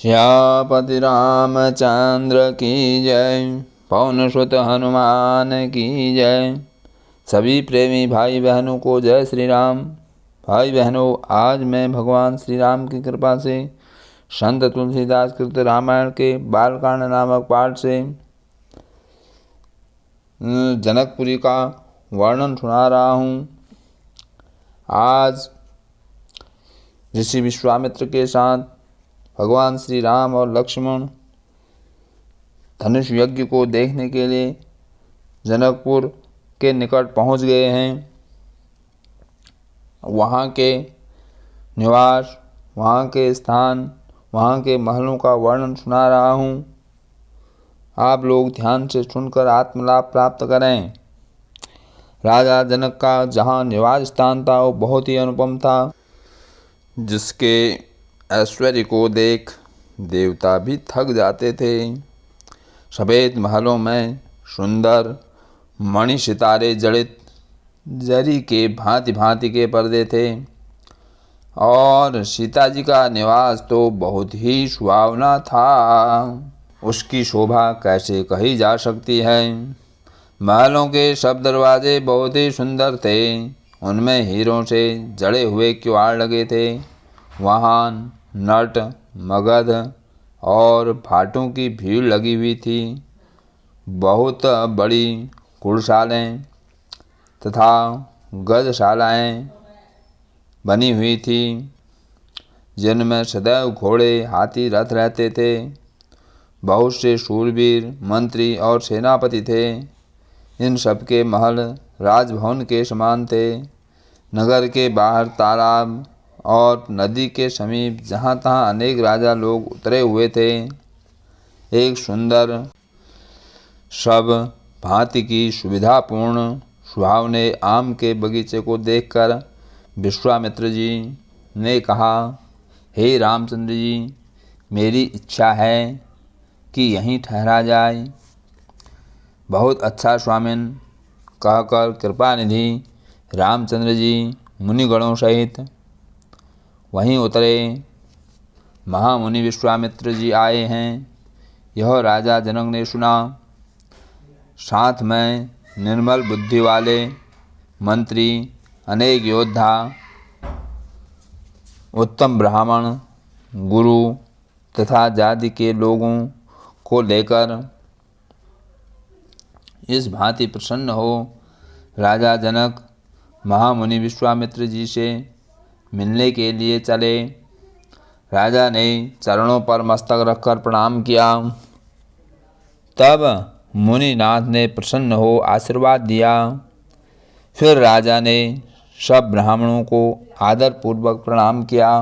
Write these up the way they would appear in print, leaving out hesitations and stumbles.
श्यापति रामचंद्र की जय। पवन सुत हनुमान की जय। सभी प्रेमी भाई बहनों को जय श्री राम। भाई बहनों, आज मैं भगवान श्री राम की कृपा से संत तुलसीदास कृत रामायण के बालकांड नामक पाठ से जनकपुरी का वर्णन सुना रहा हूँ। आज ऋषि विश्वामित्र के साथ भगवान श्री राम और लक्ष्मण धनुष यज्ञ को देखने के लिए जनकपुर के निकट पहुंच गए हैं। वहाँ के निवास, वहाँ के स्थान, वहाँ के महलों का वर्णन सुना रहा हूँ। आप लोग ध्यान से सुनकर आत्मलाभ प्राप्त करें। राजा जनक का जहाँ निवास स्थान था वो बहुत ही अनुपम था, जिसके ऐश्वर्य को देख देवता भी थक जाते थे। सफ़ेद महलों में सुंदर मणि सितारे जड़ित जरी के भांति भांति के पर्दे थे और सीता जी का निवास तो बहुत ही सुहावना था। उसकी शोभा कैसे कही जा सकती है। महलों के सब दरवाजे बहुत ही सुंदर थे। उनमें हीरों से जड़े हुए किवाड़ लगे थे। वहाँ नट, मगध और भाटों की भीड़ लगी हुई थी। बहुत बड़ी कुड़शालाएँ तथा गजशालाएँ बनी हुई थी, जिनमें सदैव घोड़े, हाथी, रथ रहते थे। बहुत से शूरवीर, मंत्री और सेनापति थे। इन सब के महल राजभवन के समान थे। नगर के बाहर तालाब और नदी के समीप जहाँ तहाँ अनेक राजा लोग उतरे हुए थे। एक सुंदर सब भांति की सुविधापूर्ण सुहावने आम के बगीचे को देखकर विश्वामित्र जी ने कहा, हे रामचंद्र जी, मेरी इच्छा है कि यहीं ठहरा जाए। बहुत अच्छा स्वामिन, कहकर कृपानिधि रामचंद्र जी मुनिगणों सहित वहीं उतरे। महामुनि विश्वामित्र जी आए हैं, यह राजा जनक ने सुना। साथ में निर्मल बुद्धि वाले मंत्री, अनेक योद्धा, उत्तम ब्राह्मण, गुरु तथा जाति के लोगों को लेकर इस भांति प्रसन्न हो राजा जनक महामुनि विश्वामित्र जी से मिलने के लिए चले। राजा ने चरणों पर मस्तक रखकर प्रणाम किया। तब मुनिनाथ ने प्रसन्न हो आशीर्वाद दिया। फिर राजा ने सब ब्राह्मणों को आदरपूर्वक प्रणाम किया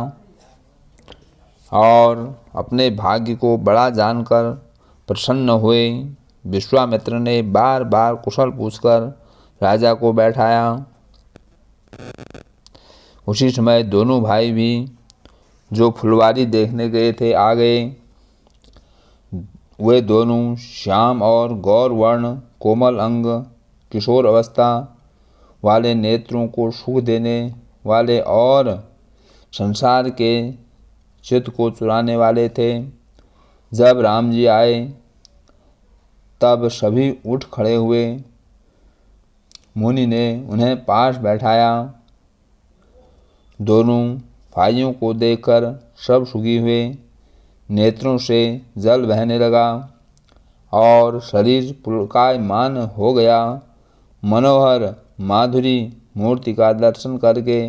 और अपने भाग्य को बड़ा जानकर प्रसन्न हुए। विश्वामित्र ने बार बार कुशल पूछकर राजा को बैठाया। उसी समय दोनों भाई भी जो फुलवारी देखने गए थे आ गए। वे दोनों श्याम और गौर वर्ण, कोमल अंग, किशोर अवस्था वाले, नेत्रों को सुख देने वाले और संसार के चित्त को चुराने वाले थे। जब राम जी आए तब सभी उठ खड़े हुए। मुनि ने उन्हें पास बैठाया। दोनों भाइयों को देखकर सब सुखी हुए। नेत्रों से जल बहने लगा और शरीर पुलकायमान हो गया। मनोहर माधुरी मूर्ति का दर्शन करके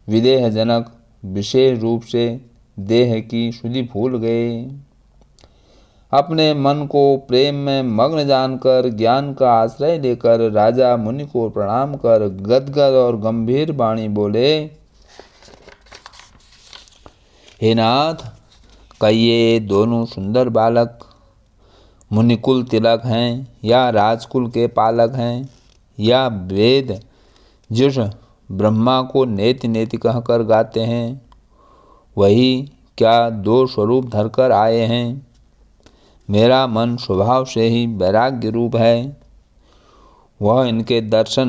विदेह जनक विशेष रूप से देह की सुधि भूल गए। अपने मन को प्रेम में मग्न जानकर ज्ञान का आश्रय लेकर राजा मुनि को प्रणाम कर गदगद और गंभीर वाणी बोले, हे नाथ, कहिए दोनों सुंदर बालक मुनिकुल तिलक हैं या राजकुल के पालक हैं, या वेद जिस ब्रह्मा को नेति नेति कहकर गाते हैं वही क्या दो स्वरूप धरकर आए हैं। मेरा मन स्वभाव से ही वैराग्य रूप है। वह इनके दर्शन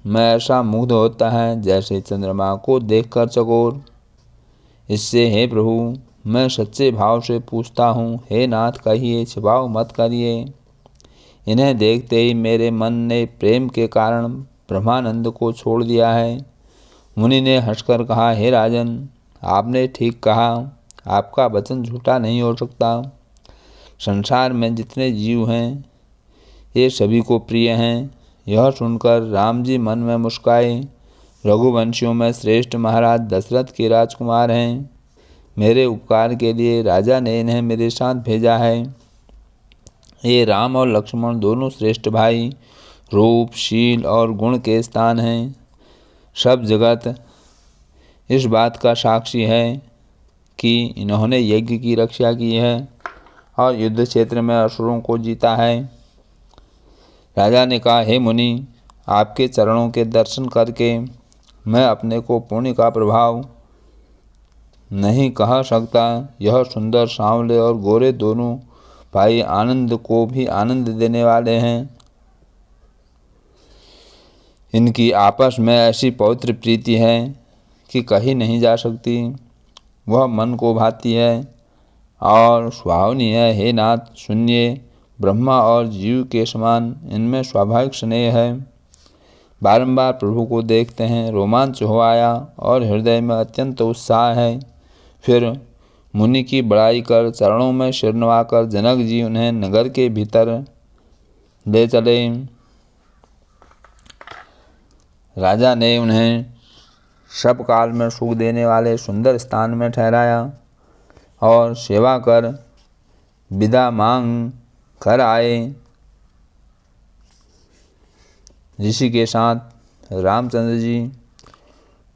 में ऐसा मुग्ध होता है जैसे चंद्रमा को देखकर चकोर। इससे हे प्रभु, मैं सच्चे भाव से पूछता हूँ, हे नाथ कहिए, छिपाओ मत करिए। इन्हें देखते ही मेरे मन ने प्रेम के कारण ब्रह्मानंद को छोड़ दिया है। मुनि ने हंसकर कहा, हे राजन, आपने ठीक कहा, आपका वचन झूठा नहीं हो सकता। संसार में जितने जीव हैं ये सभी को प्रिय हैं। यह सुनकर राम जी मन में मुस्काए। रघुवंशियों में श्रेष्ठ महाराज दशरथ के राजकुमार हैं। मेरे उपकार के लिए राजा ने इन्हें मेरे साथ भेजा है। ये राम और लक्ष्मण दोनों श्रेष्ठ भाई रूप, शील और गुण के स्थान हैं। सब जगत इस बात का साक्षी है कि इन्होंने यज्ञ की रक्षा की है और युद्ध क्षेत्र में असुरों को जीता है। राजा ने कहा, हे मुनि, आपके चरणों के दर्शन करके मैं अपने को पुण्य का प्रभाव नहीं कह सकता। यह सुंदर, सांवले और गोरे दोनों भाई आनंद को भी आनंद देने वाले हैं। इनकी आपस में ऐसी पवित्र प्रीति है कि कही नहीं जा सकती। वह मन को भाती है और सुहावनी है। हे नाथ सुनिए, ब्रह्मा और जीव के समान इनमें स्वाभाविक स्नेह है। बारंबार प्रभु को देखते हैं, रोमांच हो आया और हृदय में अत्यंत उत्साह है। फिर मुनि की बड़ाई कर चरणों में सिर नवाकर जनक जी उन्हें नगर के भीतर ले चले। राजा ने उन्हें सब काल में सुख देने वाले सुंदर स्थान में ठहराया और सेवा कर विदा मांग कर आए। ऋषि के साथ रामचंद्र जी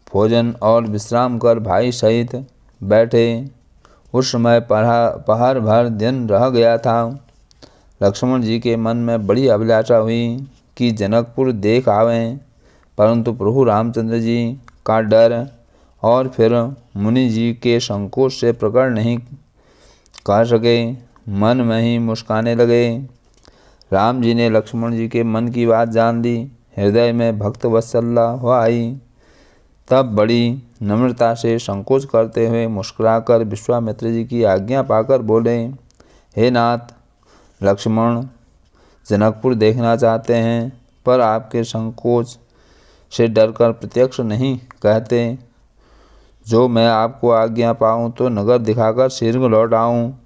भोजन और विश्राम कर भाई सहित बैठे। उस समय पहर भर दिन रह गया था। लक्ष्मण जी के मन में बड़ी अभिलाषा हुई कि जनकपुर देख आवें, परंतु प्रभु रामचंद्र जी का डर और फिर मुनि जी के संकोच से प्रकट नहीं कह सके। मन में ही मुस्काने लगे। राम जी ने लक्ष्मण जी के मन की बात जान ली। हृदय में भक्त वत्सलता हो आई। तब बड़ी नम्रता से संकोच करते हुए मुस्कुराकर विश्वामित्र जी की आज्ञा पाकर बोले, हे नाथ, लक्ष्मण जनकपुर देखना चाहते हैं, पर आपके संकोच से डरकर प्रत्यक्ष नहीं कहते। जो मैं आपको आज्ञा पाऊँ तो नगर दिखाकर शीघ्र लौट आऊँ।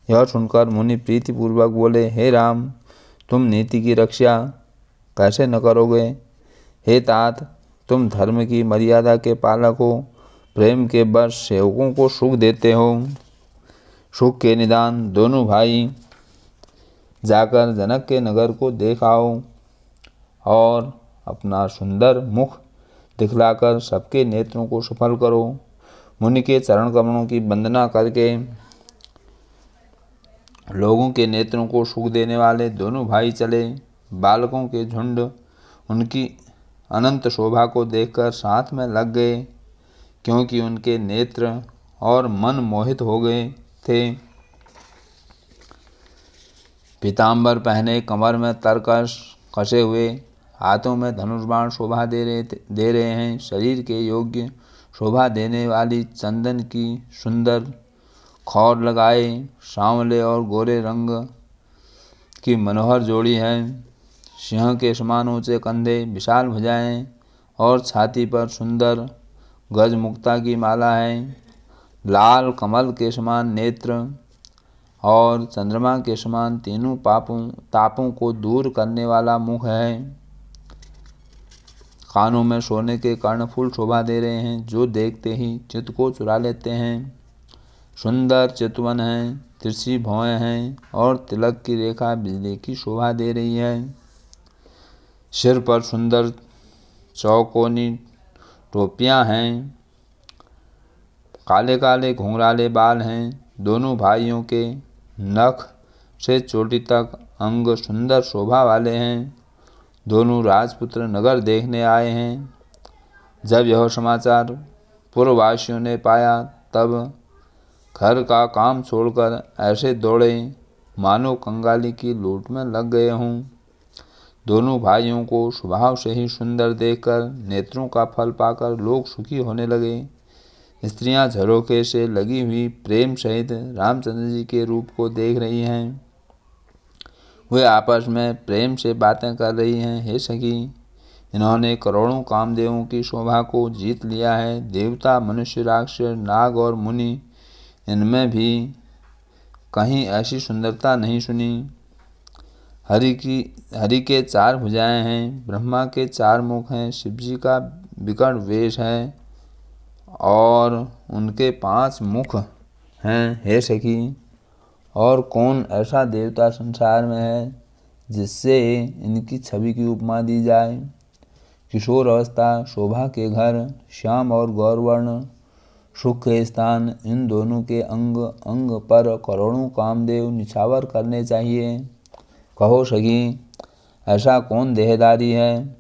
यह सुनकर मुनि प्रीतिपूर्वक बोले, हे राम, तुम नीति की रक्षा कैसे न करोगे। हे तात, तुम धर्म की मर्यादा के पालक हो, प्रेम के बस सेवकों को सुख देते हो। सुख के निदान दोनों भाई जाकर जनक के नगर को देख आओ और अपना सुंदर मुख दिखलाकर सबके नेत्रों को सफल करो। मुनि के चरण कमलों की वंदना करके लोगों के नेत्रों को सुख देने वाले दोनों भाई चले। बालकों के झुंड उनकी अनंत शोभा को देखकर साथ में लग गए, क्योंकि उनके नेत्र और मन मोहित हो गए थे। पीताम्बर पहने, कमर में तरकश कसे हुए, हाथों में धनुष बाण शोभा दे रहे हैं। शरीर के योग्य शोभा देने वाली चंदन की सुंदर खौर लगाए सांवले और गोरे रंग की मनोहर जोड़ी है। सिंह के समान ऊंचे कंधे, विशाल भुजाएं और छाती पर सुंदर गजमुक्ता की माला है। लाल कमल के समान नेत्र और चंद्रमा के समान तीनों तापों को दूर करने वाला मुख है। कानों में सोने के कर्णफूल शोभा दे रहे हैं, जो देखते ही चित्त को चुरा लेते हैं। सुंदर चितवन हैं, तिरछी भौएं हैं और तिलक की रेखा बिजली की शोभा दे रही है। सिर पर सुंदर चौकोनी टोपियां हैं। काले काले घुंघराले बाल हैं। दोनों भाइयों के नख से चोटी तक अंग सुंदर शोभा वाले हैं। दोनों राजपुत्र नगर देखने आए हैं। जब यह समाचार पूर्ववासियों ने पाया, तब घर का काम छोड़कर ऐसे दौड़े मानो कंगाली की लूट में लग गए हों। दोनों भाइयों को स्वभाव से ही सुंदर देखकर नेत्रों का फल पाकर लोग सुखी होने लगे। स्त्रियां झरोखे से लगी हुई प्रेम सहित रामचंद्र जी के रूप को देख रही हैं। वे आपस में प्रेम से बातें कर रही हैं। हे सखी, इन्होंने करोड़ों कामदेवों की शोभा को जीत लिया है। देवता, मनुष्य, राक्षस, नाग और मुनि, इनमें भी कहीं ऐसी सुंदरता नहीं सुनी। हरि के 4 भुजाएं हैं, ब्रह्मा के 4 मुख हैं, शिव जी का विकट वेश है और उनके 5 मुख हैं। हे सखी, और कौन ऐसा देवता संसार में है जिससे इनकी छवि की उपमा दी जाए। किशोर अवस्था, शोभा के घर, श्याम और गौरवर्ण, सुख के स्थान, इन दोनों के अंग अंग पर करोड़ों कामदेव निछावर करने चाहिए। कहो सखी, ऐसा कौन देहधारी है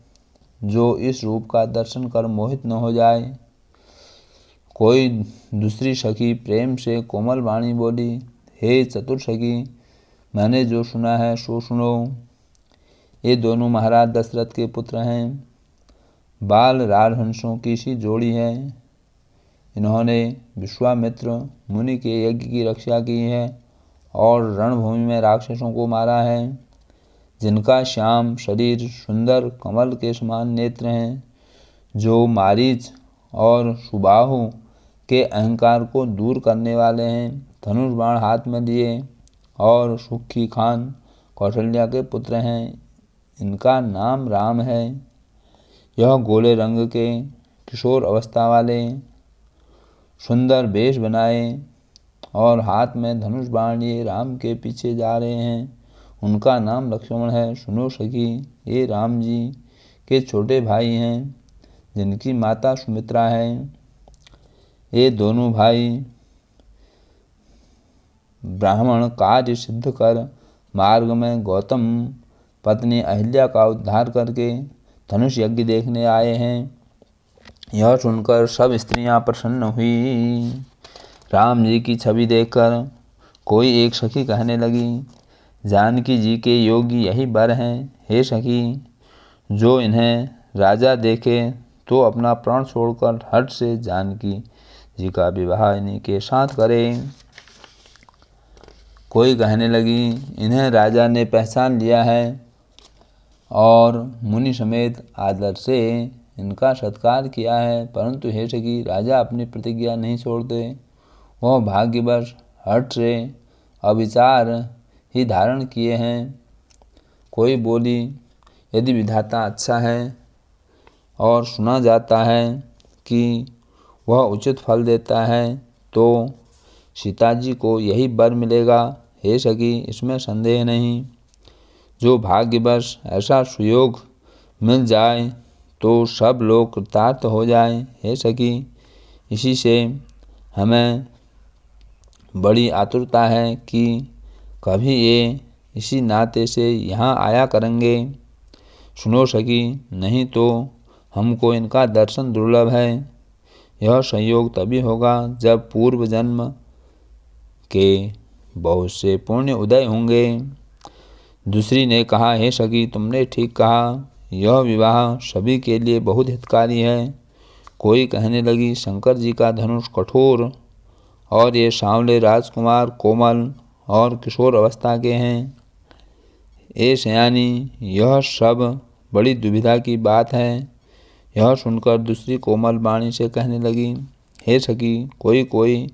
जो इस रूप का दर्शन कर मोहित न हो जाए। कोई दूसरी सखी प्रेम से कोमल वाणी बोली, हे चतुर सखी, मैंने जो सुना है सो सुनो। ये दोनों महाराज दशरथ के पुत्र हैं, बाल राजहंसों की सी जोड़ी है। इन्होंने विश्वामित्र मुनि के यज्ञ की रक्षा की है और रणभूमि में राक्षसों को मारा है। जिनका श्याम शरीर, सुंदर कमल के समान नेत्र हैं, जो मारीच और सुबाहु के अहंकार को दूर करने वाले हैं, धनुष बाण हाथ में लिए और सुखी खान कौशल्या के पुत्र हैं। इनका नाम राम है। यह गोले रंग के, किशोर अवस्था वाले, सुंदर वेश बनाए और हाथ में धनुष बाण लिए राम के पीछे जा रहे हैं। उनका नाम लक्ष्मण है। सुनो सखी, ये राम जी के छोटे भाई हैं, जिनकी माता सुमित्रा है। ये दोनों भाई ब्राह्मण कार्य सिद्ध कर मार्ग में गौतम पत्नी अहिल्या का उद्धार करके धनुष यज्ञ देखने आए हैं। यह सुनकर सब स्त्रियां प्रसन्न हुई। राम जी की छवि देखकर कोई एक सखी कहने लगी, जानकी जी के योगी यही वर हैं। हे सखी, जो इन्हें राजा देखे तो अपना प्राण छोड़कर हट से जानकी जी का विवाह इन्हीं के साथ करे। कोई कहने लगी, इन्हें राजा ने पहचान लिया है और मुनि समेत आदर से इनका सत्कार किया है, परंतु हे सखी, राजा अपनी प्रतिज्ञा नहीं छोड़ते। वह भाग्यवश हट से अविचार ही धारण किए हैं। कोई बोली, यदि विधाता अच्छा है और सुना जाता है कि वह उचित फल देता है तो सीता जी को यही वर मिलेगा। हे सखी, इसमें संदेह नहीं। जो भाग्यवश ऐसा सुयोग मिल जाए तो सब लोग कृतार्थ हो जाए। हे सखी, इसी से हमें बड़ी आतुरता है कि कभी ये इसी नाते से यहाँ आया करेंगे। सुनो सखी, नहीं तो हमको इनका दर्शन दुर्लभ है। यह संयोग तभी होगा जब पूर्व जन्म के बहुत से पुण्य उदय होंगे। दूसरी ने कहा, हे सखी, तुमने ठीक कहा, यह विवाह सभी के लिए बहुत हितकारी है। कोई कहने लगी, शंकर जी का धनुष कठोर और ये सांवले राजकुमार कोमल और किशोर अवस्था के हैं। ए सयानी, यह सब बड़ी दुविधा की बात है। यह सुनकर दूसरी कोमल वाणी से कहने लगी, हे सखी, कोई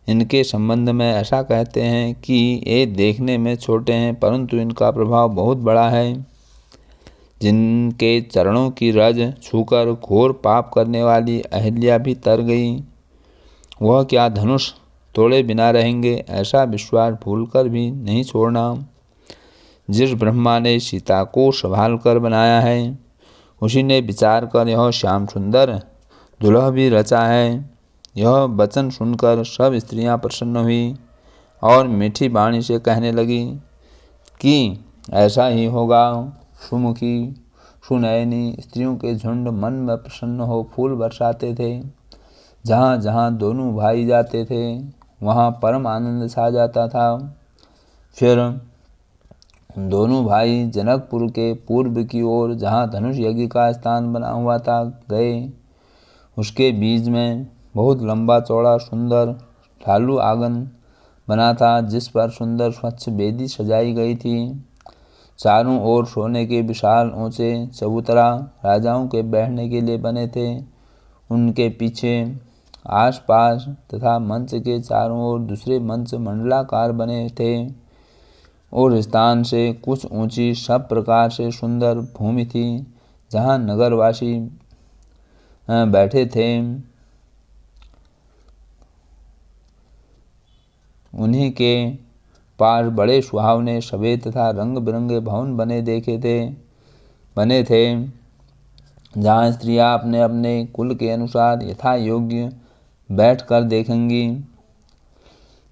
इनके संबंध में ऐसा कहते हैं कि ये देखने में छोटे हैं, परंतु इनका प्रभाव बहुत बड़ा है। जिनके चरणों की रज छूकर घोर पाप करने वाली अहिल्या भी तर गई, वह क्या धनुष तोड़े बिना रहेंगे, ऐसा विश्वास भूलकर भी नहीं छोड़ना। जिस ब्रह्मा ने सीता को संभाल कर बनाया है, उसी ने विचार कर यह श्याम सुंदर दुल्हा भी रचा है। यह वचन सुनकर सब स्त्रियां प्रसन्न हुई और मीठी वाणी से कहने लगी कि ऐसा ही होगा। सुमुखी सुनयनी स्त्रियों के झुंड मन में प्रसन्न हो फूल बरसाते थे। जहाँ जहाँ दोनों भाई जाते थे वहाँ परम आनंद छा जाता था। फिर दोनों भाई जनकपुर के पूर्व की ओर जहाँ धनुष यज्ञ का स्थान बना हुआ था गए। उसके बीच में बहुत लंबा चौड़ा सुंदर ढालू आंगन बना था, जिस पर सुंदर स्वच्छ वेदी सजाई गई थी। चारों ओर सोने के विशाल ऊंचे चबूतरा राजाओं के बैठने के लिए बने थे। उनके पीछे आसपास तथा मंच के चारों ओर दूसरे मंच मंडलाकार बने थे और स्थान से कुछ ऊंची सब प्रकार से सुंदर भूमि थी, जहां नगरवासी बैठे थे। उन्हीं के पास बड़े सुहावने सफेद तथा रंग बिरंगे भवन बने थे, जहाँ स्त्रियां अपने अपने कुल के अनुसार यथा योग्य बैठकर देखेंगी।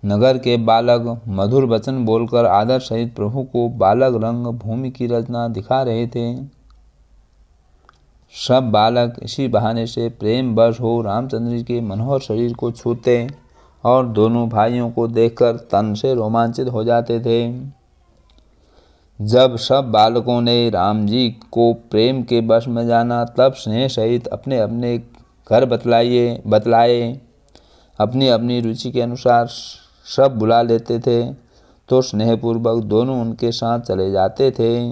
नगर के बालक मधुर वचन बोलकर आदर सहित प्रभु को बालक रंग भूमि की रचना दिखा रहे थे। सब बालक इसी बहाने से प्रेम वश हो रामचंद्र जी के मनोहर शरीर को छूते और दोनों भाइयों को देखकर तन से रोमांचित हो जाते थे। जब सब बालकों ने राम जी को प्रेम के वश में जाना, तब स्नेह सहित अपने अपने घर बतलाए अपनी अपनी रुचि के अनुसार सब बुला लेते थे, तो स्नेहपूर्वक दोनों उनके साथ चले जाते थे।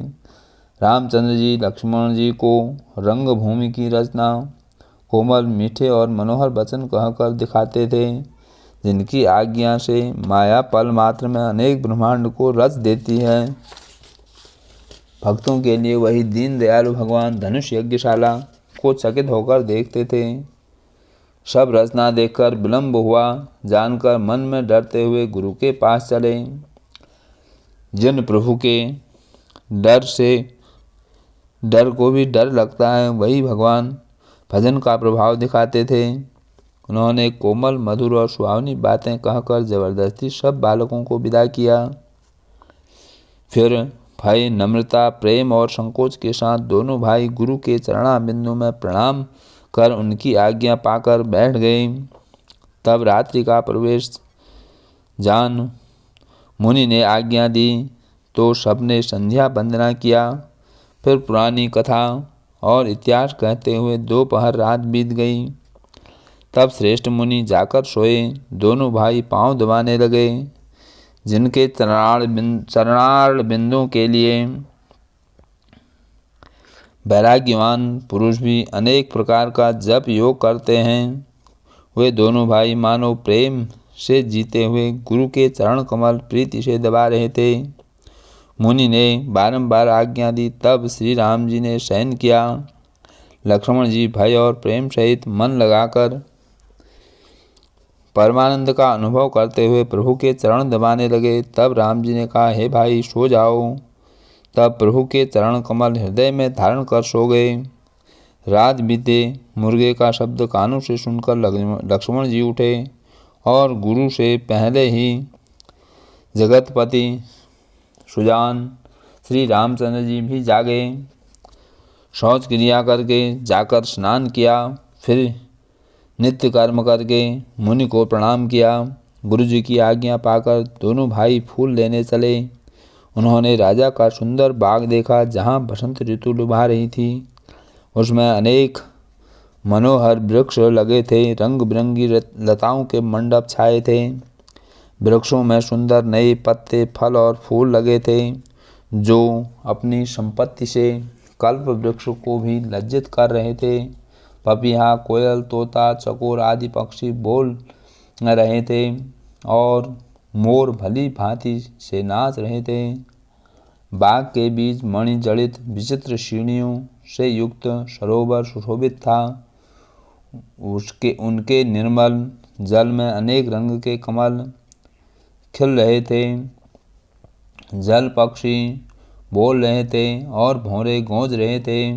रामचंद्र जी लक्ष्मण जी को रंग भूमि की रचना कोमल मीठे और मनोहर वचन कहकर दिखाते थे, जिनकी आज्ञा से माया पल मात्र में अनेक ब्रह्मांड को रच देती है। भक्तों के लिए वही दीन दयालु भगवान धनुष यज्ञशाला को चकित होकर देखते थे। सब रचना देखकर विलंब हुआ जानकर मन में डरते हुए गुरु के पास चले। जिन प्रभु के डर से डर को भी डर लगता है, वही भगवान भजन का प्रभाव दिखाते थे। उन्होंने कोमल मधुर और सुहावनी बातें कहकर जबरदस्ती सब बालकों को विदा किया। फिर भय, नम्रता, प्रेम और संकोच के साथ दोनों भाई गुरु के चरणाबिंदु में प्रणाम कर उनकी आज्ञा पाकर बैठ गए। तब रात्रि का प्रवेश जान मुनि ने आज्ञा दी, तो सबने संध्या वंदना किया। फिर पुरानी कथा और इतिहास कहते हुए दोपहर रात बीत गई। तब श्रेष्ठ मुनि जाकर सोए। दोनों भाई पांव दबाने लगे, जिनके चरणार बिंदुओं के लिए वैराग्यवान पुरुष भी अनेक प्रकार का जप योग करते हैं। वे दोनों भाई मानो प्रेम से जीते हुए गुरु के चरण कमल प्रीति से दबा रहे थे। मुनि ने बारंबार आज्ञा दी, तब श्री राम जी ने शयन किया। लक्ष्मण जी भय और प्रेम सहित मन लगाकर परमानंद का अनुभव करते हुए प्रभु के चरण दबाने लगे। तब राम जी ने कहा, हे भाई सो जाओ। तब प्रभु के चरण कमल हृदय में धारण कर सो गए। रात बीते, मुर्गे का शब्द कानों से सुनकर लक्ष्मण जी उठे और गुरु से पहले ही जगतपति सुजान श्री रामचंद्र जी भी जागे। शौच क्रिया करके जाकर स्नान किया, फिर नित्य कर्म करके मुनि को प्रणाम किया। गुरु जी की आज्ञा पाकर दोनों भाई फूल लेने चले। उन्होंने राजा का सुंदर बाग देखा, जहाँ बसंत ऋतु लुभा रही थी। उसमें अनेक मनोहर वृक्ष लगे थे, रंग बिरंगी लताओं के मंडप छाए थे। वृक्षों में सुंदर नए पत्ते, फल और फूल लगे थे, जो अपनी संपत्ति से कल्प वृक्ष को भी लज्जित कर रहे थे। पपीहा, कोयल, तोता, चकोर आदि पक्षी बोल रहे थे और मोर भली भांति से नाच रहे थे। बाग के बीच मणि जड़ित विचित्र सीढ़ियों से युक्त सरोवर सुशोभित था। उनके निर्मल जल में अनेक रंग के कमल खिल रहे थे। जल पक्षी बोल रहे थे और भौरे गूंज रहे थे।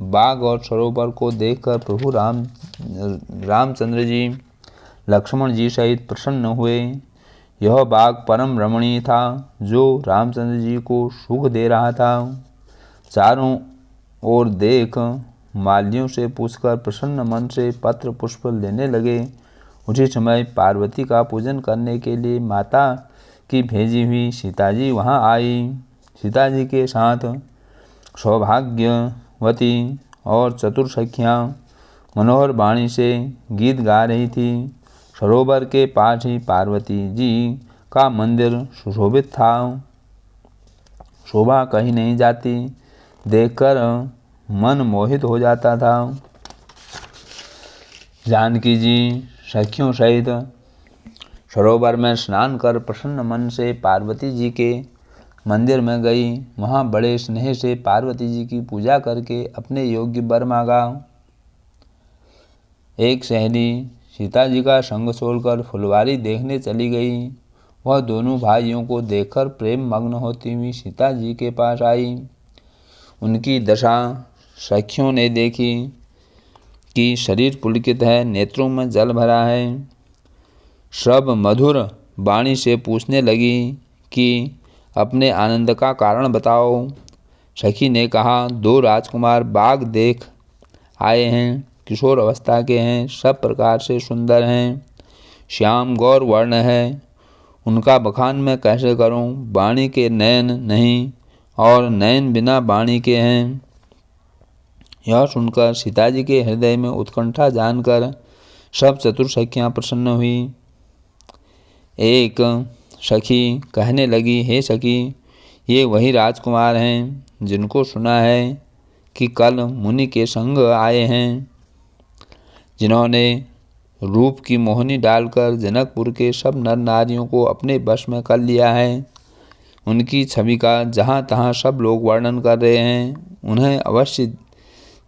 बाग और सरोवर को देखकर प्रभु रामचंद्र जी लक्ष्मण जी सहित प्रसन्न हुए। यह बाग परम रमणीय था, जो रामचंद्र जी को सुख दे रहा था। चारों ओर देख मालियों से पूछकर प्रसन्न मन से पत्र पुष्प लेने लगे। उसी समय पार्वती का पूजन करने के लिए माता की भेजी हुई सीता जी वहाँ आई। सीता जी के साथ सौभाग्यवती और चतुर सखियाँ मनोहर वाणी से गीत गा रही थी। सरोवर के पास ही पार्वती जी का मंदिर सुशोभित था। शोभा कहीं नहीं जाती, देखकर मन मोहित हो जाता था। जानकी जी सखियों सहित सरोवर में स्नान कर प्रसन्न मन से पार्वती जी के मंदिर में गई। वहाँ बड़े स्नेह से पार्वती जी की पूजा करके अपने योग्य वर मांगा। एक सहेली सीता जी का संग छोड़कर फुलवारी देखने चली गई। वह दोनों भाइयों को देखकर प्रेम मग्न होती हुई सीता जी के पास आई। उनकी दशा सखियों ने देखी कि शरीर पुलकित है, नेत्रों में जल भरा है। सब मधुर वाणी से पूछने लगी कि अपने आनंद का कारण बताओ। सखी ने कहा, 2 राजकुमार बाग देख आए हैं, किशोर अवस्था के हैं, सब प्रकार से सुंदर हैं, श्याम गौर वर्ण है। उनका बखान मैं कैसे करूं? वाणी के नयन नहीं और नयन बिना वाणी के हैं। यह सुनकर सीता जी के हृदय में उत्कंठा जानकर सब चतुर सखियाँ प्रसन्न हुई। एक सखी कहने लगी, हे सखी, ये वही राजकुमार हैं जिनको सुना है कि कल मुनि के संग आए हैं, जिन्होंने रूप की मोहनी डालकर जनकपुर के सब नर नारियों को अपने वश में कर लिया है। उनकी छवि का जहाँ तहाँ सब लोग वर्णन कर रहे हैं। उन्हें अवश्य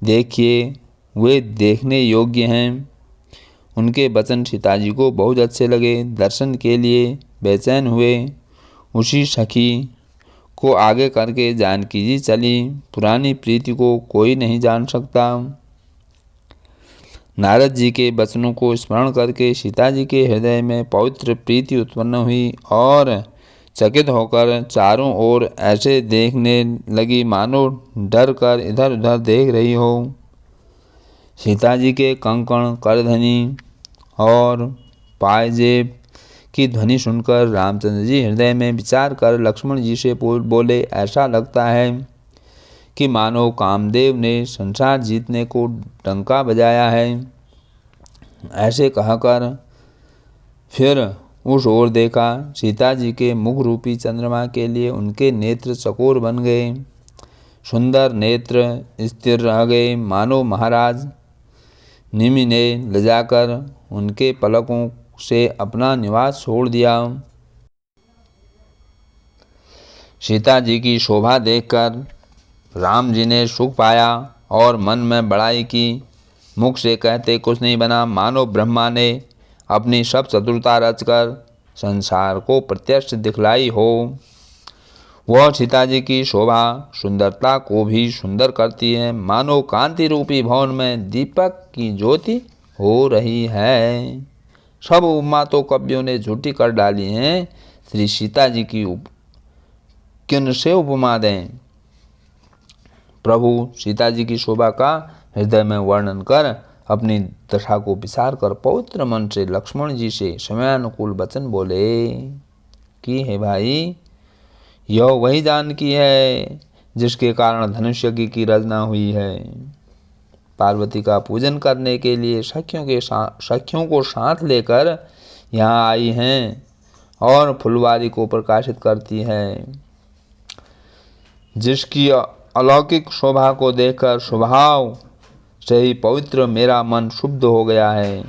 देखिए, वे देखने योग्य हैं। उनके वचन सीता जी को बहुत अच्छे लगे, दर्शन के लिए बेचैन हुए। उसी सखी को आगे करके जानकी जी चली। पुरानी प्रीति को कोई नहीं जान सकता। नारद जी के वचनों को स्मरण करके सीता जी के हृदय में पवित्र प्रीति उत्पन्न हुई और चकित होकर चारों ओर ऐसे देखने लगी मानो डर कर इधर उधर देख रही हो। सीता जी के कंकण, करधनी और पायजेब की ध्वनि सुनकर रामचंद्र जी हृदय में विचार कर लक्ष्मण जी से बोले, ऐसा लगता है कि मानो कामदेव ने संसार जीतने को डंका बजाया है। ऐसे कहकर फिर उस ओर देखा। सीता जी के मुख रूपी चंद्रमा के लिए उनके नेत्र चकोर बन गए, सुंदर नेत्र स्थिर रह गए, मानो महाराज निमि ने लजाकर उनके पलकों से अपना निवास छोड़ दिया। सीता जी की शोभा देखकर राम जी ने सुख पाया और मन में बड़ाई की। मुख से कहते कुछ नहीं बना, मानो ब्रह्मा ने अपनी सब चतुरता रचकर संसार को प्रत्यक्ष दिखलाई हो। वह सीता जी की शोभा सुंदरता को भी सुंदर करती है, मानो कांति रूपी भवन में दीपक की ज्योति हो रही है। सब उपमा तो कवियों ने झूठी कर डाली हैं। श्री सीता जी की किन से उपमा दें? प्रभु सीता जी की शोभा का हृदय में वर्णन कर अपनी दशा को विचार कर पवित्र मन से लक्ष्मण जी से समयानुकूल वचन बोले कि हे भाई, यह वही जानकी है जिसके कारण धनुष्य की रचना हुई है। पार्वती का पूजन करने के लिए सखियों को साथ लेकर यहाँ आई हैं और फुलवारी को प्रकाशित करती है, जिसकी अलौकिक शोभा को देखकर स्वभाव से ही पवित्र मेरा मन शुद्ध हो गया है।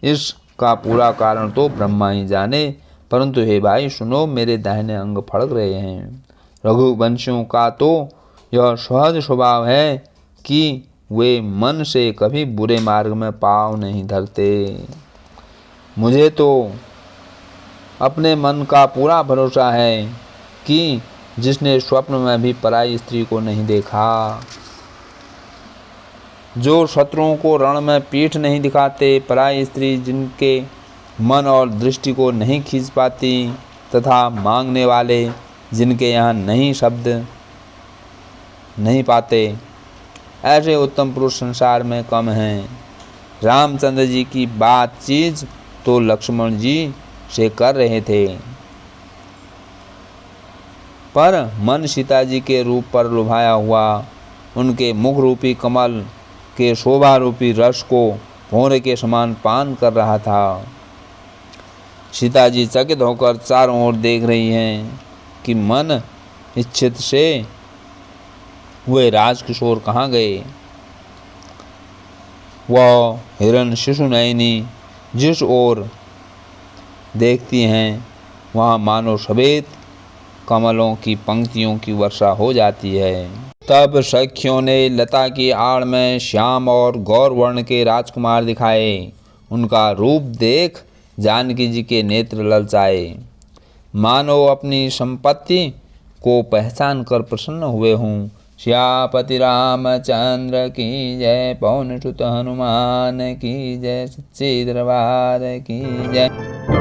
इसका पूरा कारण तो ब्रह्मा ही जाने, परंतु हे भाई सुनो, मेरे दाहिने अंग फड़क रहे हैं। रघुवंशियों का तो यह सहज स्वभाव है कि वे मन से कभी बुरे मार्ग में पाँव नहीं धरते। मुझे तो अपने मन का पूरा भरोसा है कि जिसने स्वप्न में भी पराई स्त्री को नहीं देखा, जो शत्रुओं को रण में पीठ नहीं दिखाते, पराई स्त्री जिनके मन और दृष्टि को नहीं खींच पाती, तथा मांगने वाले जिनके यहाँ नहीं शब्द नहीं पाते, ऐसे उत्तम पुरुष संसार में कम हैं। रामचंद्र जी की बातचीत तो लक्ष्मण जी से कर रहे थे, पर मन सीता जी के रूप पर लुभाया हुआ उनके मुख रूपी कमल के शोभा रूपी रस को भौरे के समान पान कर रहा था। सीता जी चकित होकर चारों ओर देख रही हैं कि मन इच्छित से वे राजकिशोर कहाँ गए। वह हिरण शिशु नयनी जिस ओर देखती हैं वहाँ मानो सफेद कमलों की पंक्तियों की वर्षा हो जाती है। तब सखियों ने लता की आड़ में श्याम और गौर वर्ण के राजकुमार दिखाए। उनका रूप देख जानकी जी के नेत्र ललचाए, मानो अपनी संपत्ति को पहचान कर प्रसन्न हुए हों। श्यापति रामचंद्र की जय, पवन सुत हनुमान की जय, सच्चे दरबार की जय।